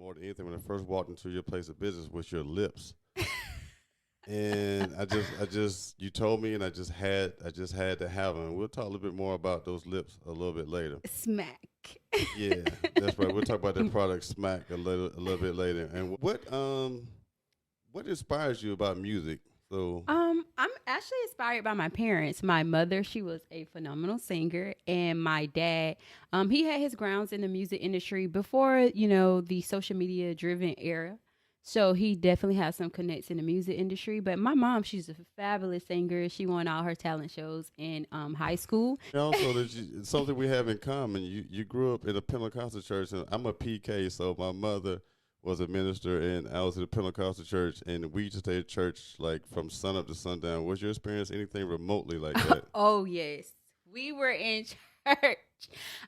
more than anything when I first walked into your place of business was your lips. And you told me, and I just had to have them. We'll talk a little bit more about those lips a little bit later. Smack. Yeah, that's right. We'll talk about that product Smack a little bit later. And what inspires you about music? So I'm actually inspired by my parents. My mother, she was a phenomenal singer, and my dad, he had his grounds in the music industry before, the social media driven era. So he definitely has some connects in the music industry. But my mom, she's a fabulous singer. She won all her talent shows in high school. and also it's something we have in common. You grew up in a Pentecostal church, and I'm a PK, so my mother was a minister, and I was at a Pentecostal church, and we used to stay at church like from sun up to sundown. Was your experience anything remotely like that? Oh, yes. We were in church.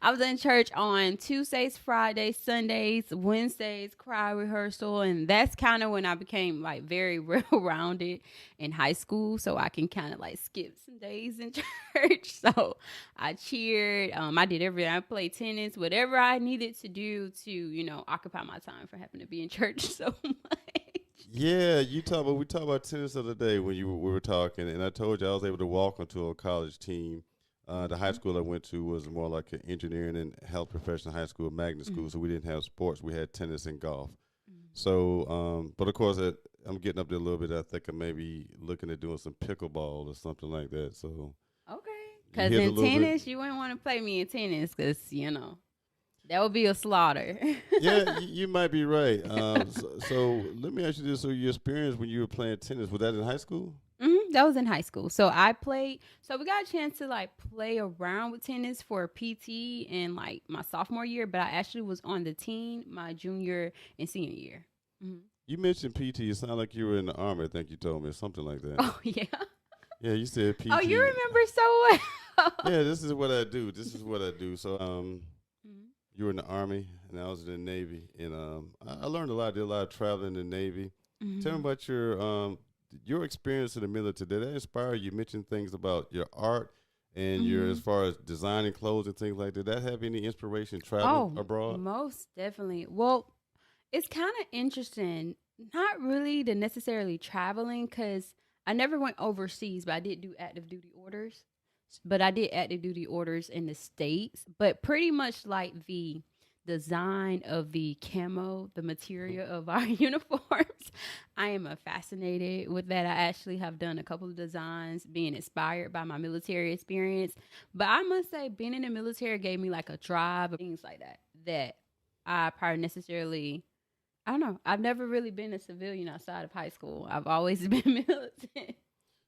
I was in church on Tuesdays, Fridays, Sundays, Wednesdays, choir rehearsal. And that's kind of when I became like very well rounded in high school. So I can kind of like skip some days in church. So I cheered. I did everything. I played tennis, whatever I needed to do to, occupy my time for having to be in church so much. Yeah, we talked about tennis the other day when we were talking, and I told you I was able to walk onto a college team. The high school I went to was more like an engineering and health professional high school, magnet school, so we didn't have sports. We had tennis and golf. So, but of course, I'm getting up there a little bit. I think I'm maybe looking at doing some pickleball or something like that. So, Okay. you Because hit a in little bit. tennis, you wouldn't want to play me in tennis because, that would be a slaughter. Yeah, you might be right. So let me ask you this: so your experience when you were playing tennis, was that in high school? That was in high school. So I played. So we got a chance to like play around with tennis for PT in like my sophomore year, but I actually was on the team my junior and senior year. hmm You mentioned PT. It sounded like you were in the army. I think you told me or something like that. Oh yeah. Yeah, you said Oh, you PT. remember so well. Yeah, this is what I do. This is what I do. So, Mhm. you were in the army, and I was in the Navy, and I learned a lot. Did a lot of traveling in the Navy. Tell me Mhm. about your experience in the military. Did that inspire you? You mentioned things about your art and your as Mhm. far as designing clothes and things like that. Did that have any inspiration traveling Oh, abroad? most definitely. Well, it's kind of interesting. Not really the necessarily traveling because I never went overseas, but I did do active duty orders. But I did active duty orders in the States, but pretty much like the design of the camo, the Mhm. material of our uniforms. I am fascinated with that. I actually have done a couple of designs being inspired by my military experience. But I must say, being in the military gave me like a drive, things like that, that I probably necessarily, I don't know. I've never really been a civilian outside of high school. I've always been militant.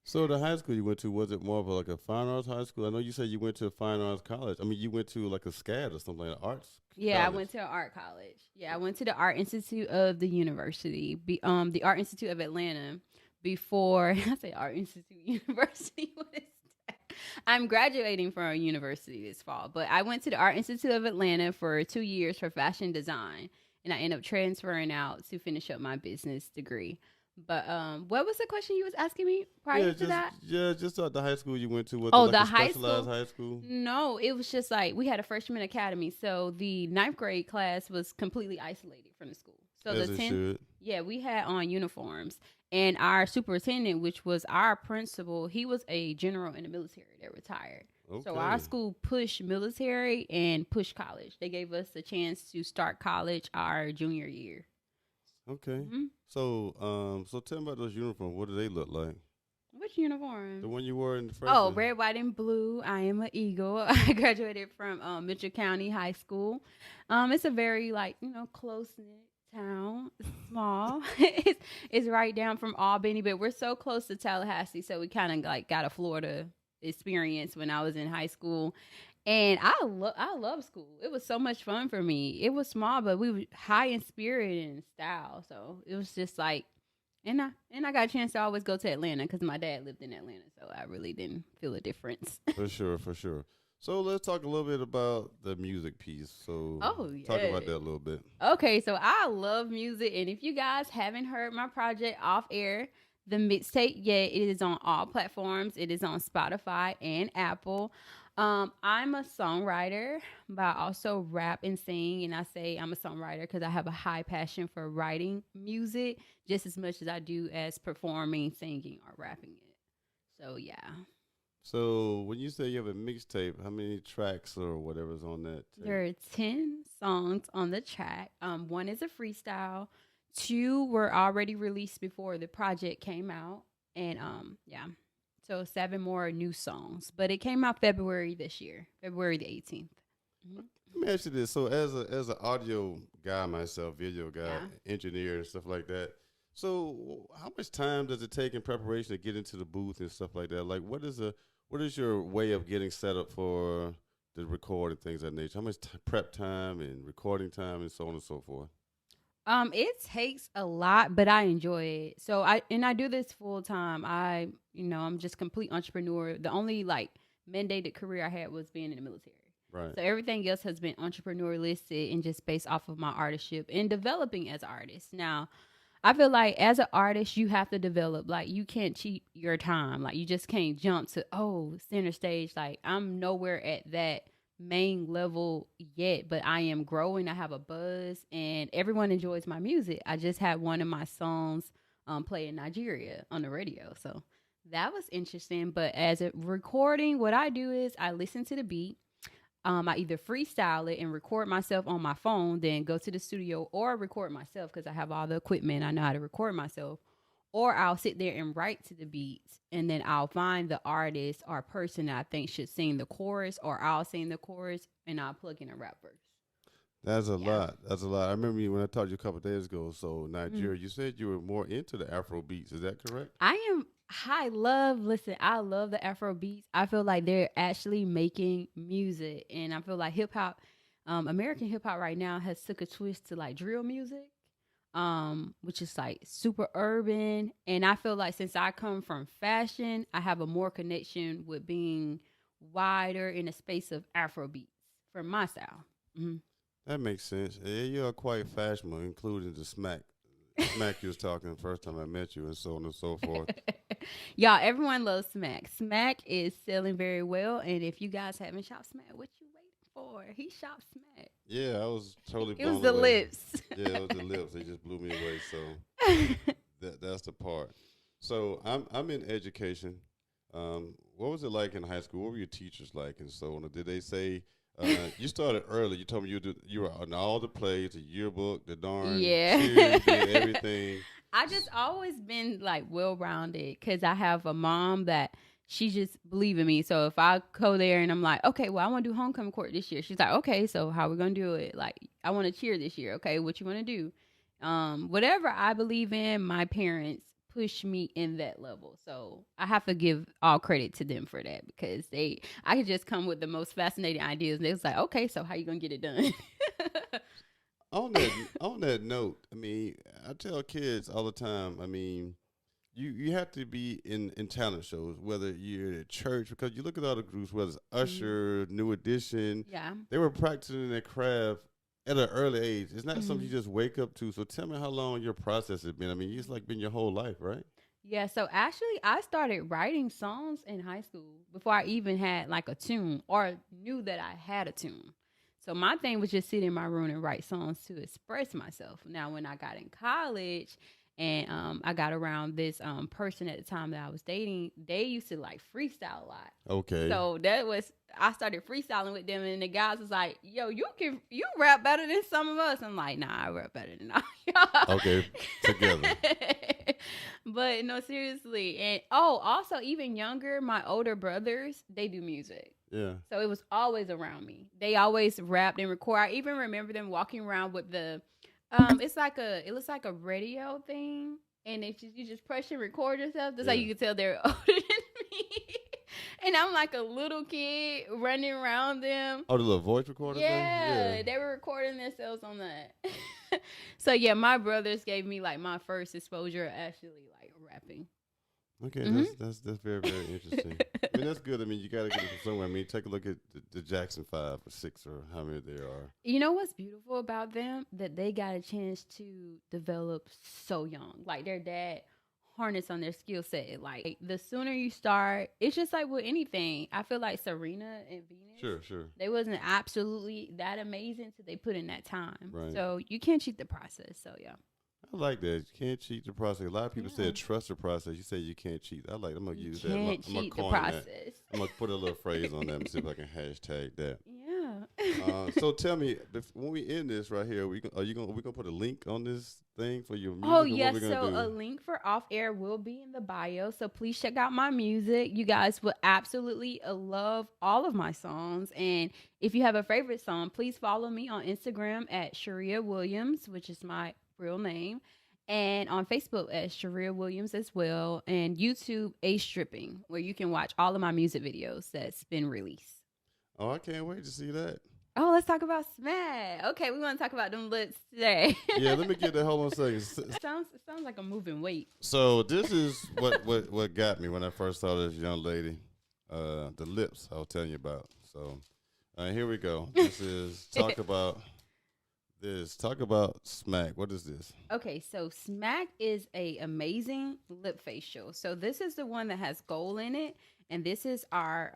So the high school you went to, was it more of like a fine arts high school? I know you said you went to a fine arts college. I mean, you went to like a SCAD or something like arts Yeah, I college. went to an art college. Yeah, I went to the Art Institute of the university, the Art Institute of Atlanta. Before I say Art Institute University, what is that? I'm graduating from a university this fall, but I went to the Art Institute of Atlanta for 2 years for fashion design, and I ended up transferring out to finish up my business degree. But what was the question you was asking me prior to that? Just the high school you went to. Was it Oh, like the a high specialized school. high school? No, it was just like we had a freshman academy, so the ninth grade class was completely isolated from the school. So the As it 10th, should. yeah, we had on uniforms, and our superintendent, which was our principal, he was a general in the military that retired. So our Okay. school pushed military and pushed college. They gave us a chance to start college our junior year. Okay. hmm So tell me about those uniforms. What do they look like? Which The uniforms? one you wore in the Oh, freshman. red, white, and blue. I am an Eagle. I graduated from Mitchell County High School. It's a very like close knit town. It's small. It's right down from Albany, but we're so close to Tallahassee, so we kind of like got a Florida experience when I was in high school. And I love school. It was so much fun for me. It was small, but we were high in spirit and style. So it was just like and I got a chance to always go to Atlanta because my dad lived in Atlanta, so I really didn't feel a difference. For sure, for sure. So let's talk a little bit about the music piece. So Oh talk about yeah. that a little bit. Okay, so I love music, and if you guys haven't heard my project off air, the mixtape, yeah, it is on all platforms. It is on Spotify and Apple. I'm a songwriter, but I also rap and sing. And I say I'm a songwriter because I have a high passion for writing music just as much as I do as performing, singing, or rapping it. So yeah, So when you say you have a mixtape, how many tracks or whatever's on that tape? there are 10 songs on the track. One is a freestyle. Two were already released before the project came out, and yeah, so 7 more new songs. But it came out February this year, February the 18th. Mhm. Let me ask you this. So as an audio guy myself, video guy, Yeah. engineer and stuff like that. So how much time does it take in preparation to get into the booth and stuff like that? Like what is your way of getting set up for the record and things of that nature? How much prep time and recording time and so on and so forth? It takes a lot, but I enjoy it. So I do this full time. I'm just complete entrepreneur. The only like mandated career I had was being in the military. Right. So everything else has been entrepreneur listed and just based off of my artistship and developing as an artist. Now, I feel like as an artist, you have to develop. Like you can't cheat your time. Like you just can't jump to center stage. Like I'm nowhere at that main level yet, but I am growing. I have a buzz, and everyone enjoys my music. I just had one of my songs play in Nigeria on the radio, so that was interesting. But as a recording, what I do is I listen to the beat. I either freestyle it and record myself on my phone, then go to the studio or record myself because I have all the equipment. I know how to record myself. Or I'll sit there and write to the beats, and then I'll find the artist or person that I think should sing the chorus, or I'll sing the chorus and I'll plug in a rap verse. That's a Yeah. lot. That's a lot. I remember you when I talked to you a couple of days ago. So Mm. Nigeria, you said you were more into the Afro beats. Is that correct? Listen, I love the Afro beats. I feel like they're actually making music, and I feel like hip hop, American hip hop right now has took a twist to like drill music, which is like super urban. And I feel like since I come from fashion, I have a more connection with being wider in a space of Afro beats for my style. Hmm. That makes sense. Yeah, you are quite fashionable, including the smack you was talking the first time I met you, and so on and so forth. Y'all, everyone loves Smack. Smack is selling very well, and if you guys haven't shopped Smack, what you waiting for? He shopped Smack. Yeah, I was totally It was blown the away. lips. Yeah, it was the lips. They just blew me away. So that's the part. So I'm in education. What was it like in high school? What were your teachers like, and so on? Did they say you started early? You told me you were on all the plays, the yearbook, the darn Yeah. cheers, you did everything. I just always been like well rounded because I have a mom that she just believe in me. So if I go there and I'm like, okay, well, I want to do homecoming court this year, she's like, okay, so how we gonna do it? Like, I want to cheer this year. Okay, what you want to do? Whatever I believe in, my parents push me in that level. So I have to give all credit to them for that because I could just come with the most fascinating ideas. And they was like, okay, so how you gonna get it done? On that note, I mean, I tell kids all the time. I mean, you have to be in talent shows, whether you're at church, because you look at all the groups, whether it's Usher, New Edition, Yeah. they were practicing their craft at an early age. It's not something Mhm. you just wake up to. So tell me how long your process has been. I mean, it's like been your whole life, right? Yeah, so actually, I started writing songs in high school before I even had like a tune or knew that I had a tune. So my thing was just sit in my room and write songs to express myself. Now, when I got in college and I got around this person at the time that I was dating, they used to like freestyle a lot. Okay. So I started freestyling with them, and the guys was like, "Yo, you rap better than some of us." I'm like, "Nah, I rap better than all y'all." Okay, together. But no, seriously, and also even younger, my older brothers, they do music. Yeah. So it was always around me. They always rapped and record. I even remember them walking around with the it looks like a radio thing, and you just press and record yourself. That's how Yeah. you can tell they're older than me. And I'm like a little kid running around them. Oh, the little voice recorder thing? Yeah, they were recording themselves on that. So yeah, my brothers gave me like my first exposure of actually like rapping. Okay, Mhm. that's very very interesting. I mean, that's good. I mean, you got to get it from somewhere. I mean, take a look at the Jackson 5 or 6 or how many there are. You know what's beautiful about them? That they got a chance to develop so young. Like their dad harness on their skill set. Like the sooner you start, it's just like with anything. I feel like Serena and Venus, Sure. they wasn't absolutely that amazing till they put in that time. Right. So you can't cheat the process. So yeah. I like that. You can't cheat the process. A lot of people Yeah. said trust the process. You say you can't cheat. I'm gonna use that. Can't I'm gonna cheat the coin that. process. I'm gonna put a little phrase on that and see if I can hashtag that. Yeah. So tell me, when we end this right here, we gonna put a link on this thing for your music? Oh or yes, what we gonna so do? a link for Off Air will be in the bio. So please check out my music. You guys will absolutely love all of my songs. And if you have a favorite song, please follow me on Instagram at Sharia Williams, which is my real name, and on Facebook at Sharia Williams as well, and YouTube Ace Stripping, where you can watch all of my music videos that's been released. Oh, I can't wait to see that. Oh, let's talk about Smack. Okay, we want to talk about them lips today. Yeah, let me get that. Hold on a second. It sounds like a moving weight. So this is what got me when I first saw this young lady, the lips I was telling you about. So here we go. This is talk about Smack. What is this? Okay, so Smack is a amazing lip facial. So this is the one that has gold in it, and this is our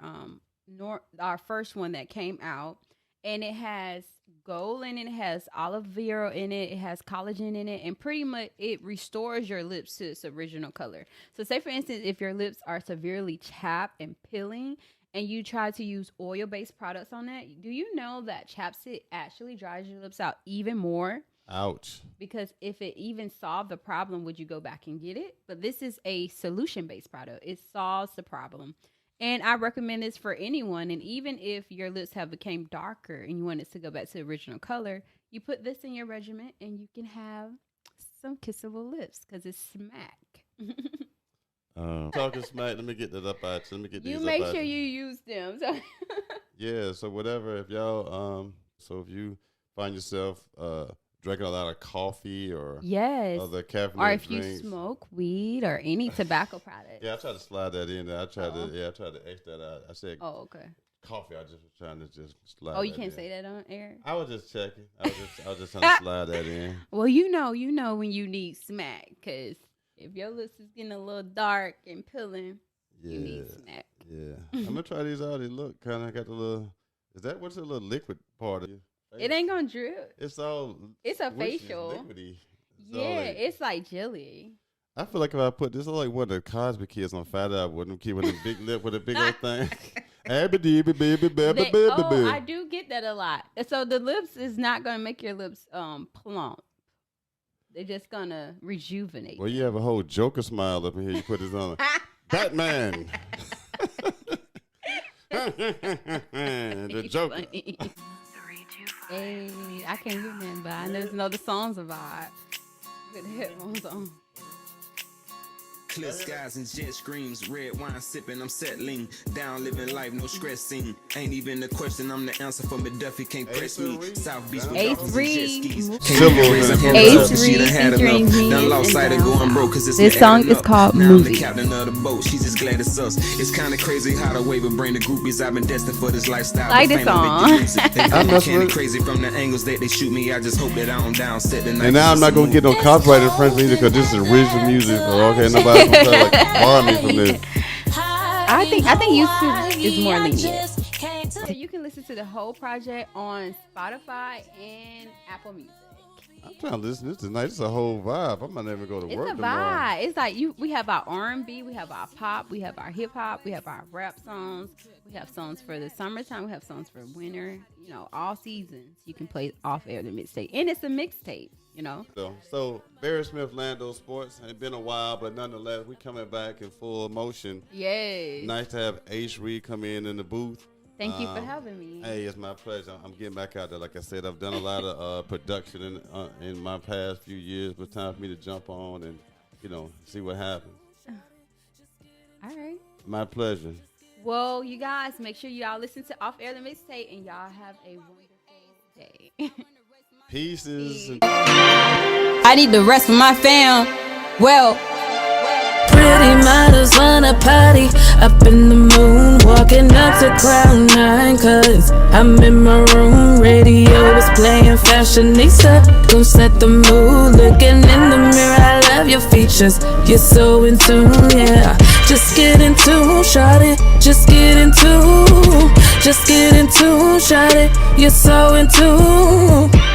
first one that came out, and it has gold in it, it has aloe vera in it, it has collagen in it, and pretty much it restores your lips to its original color. So say for instance, if your lips are severely chapped and peeling and you try to use oil-based products on that, do you know that chapstick actually dries your lips out even more? Ouch. Because if it even solved the problem, would you go back and get it? But this is a solution-based product. It solves the problem. And I recommend this for anyone. And even if your lips have become darker and you want it to go back to the original color, you put this in your regimen and you can have some kissable lips because it's Smack. Talking Smack, let me get that up out you. Let me get these You up make out sure you use them. So Yeah, so whatever, if y'all, if you find yourself drinking a lot of coffee or yes, other caffeinated or if drinks, you smoke weed or any tobacco product. yeah, I tried to slide that in there. I tried to X that out. I said, oh, okay. coffee. I just was trying to just slide. Oh, you that can't in. say that on air. I was just checking. I was just trying to slide that in. Well, you know when you need Smack, because if your lips is getting a little dark and peeling, you need Smack. Yeah, I'm gonna try these out. They look kind of got the little. Is that what's the little liquid part of it? It ain't gonna drip. It's all. It's a squishy, facial. liquidy. It's like jelly. I feel like if I put this, like one of the Cosby kids on Fat Out with them kid with a big lip with a big old thing. I do get that a lot. So the lips is not gonna make your lips plump. They're just gonna rejuvenate. Well, you have a whole Joker smile up in here. You put this on. Batman. The Joker. Hey, I can't hear nothing, but I know the songs a vibe. With the headphones on. Clear skies and jet screams, red wine sipping, I'm settling down, living life, no stressing. Ain't even a question, I'm the answer for McDuffie, can't press me. South Beach with dolphins and jet skis. AceRi Done lost sight of going broke, cause it's this song is called now I'm the Movie. captain of the boat, she's just glad it's us. It's kinda crazy how the wave will bring the groupies. I've been destined for this lifestyle. Like this song. I'm kinda crazy from the angles that they shoot me. I just hope that I don't down set the night. And now I'm not gonna get no copyrighted infringement either because this is original music. Okay, nobody can try like bar me from this. I think YouTube is more lenient. So you can listen to the whole project on Spotify and Apple Music. I'm trying to listen. This tonight. It's a whole vibe. I might never go to It's work a tomorrow. vibe. It's like we have our R&B, we have our pop, we have our hip hop, we have our rap songs, we have songs for the summertime, we have songs for winter. You know, all seasons you can play off air the mixtape, and it's a mixtape. You know. So Barry Smith, Lando Sports. It's been a while, but nonetheless, we coming back in full motion. Yay. Nice to have AceRi come in the booth. Thank you for having me. Hey, it's my pleasure. I'm getting back out there. Like I said, I've done a lot of production in my past few years, but it's time for me to jump on and, see what happens. All right. My pleasure. Well, you guys, make sure y'all listen to Off Air the Mixtape, and y'all have a wonderful day. Pieces. I need the rest of my fam. Well, pretty models wanna party up in the moon. Walking up to cloud nine, cause I'm in my room. Radio is playing fashionista. Gon' set the mood. Looking in the mirror, I love your features. You're so in tune, yeah. Just get in tune, shawty. Just get in tune. Just get in tune, shawty. You're so in tune.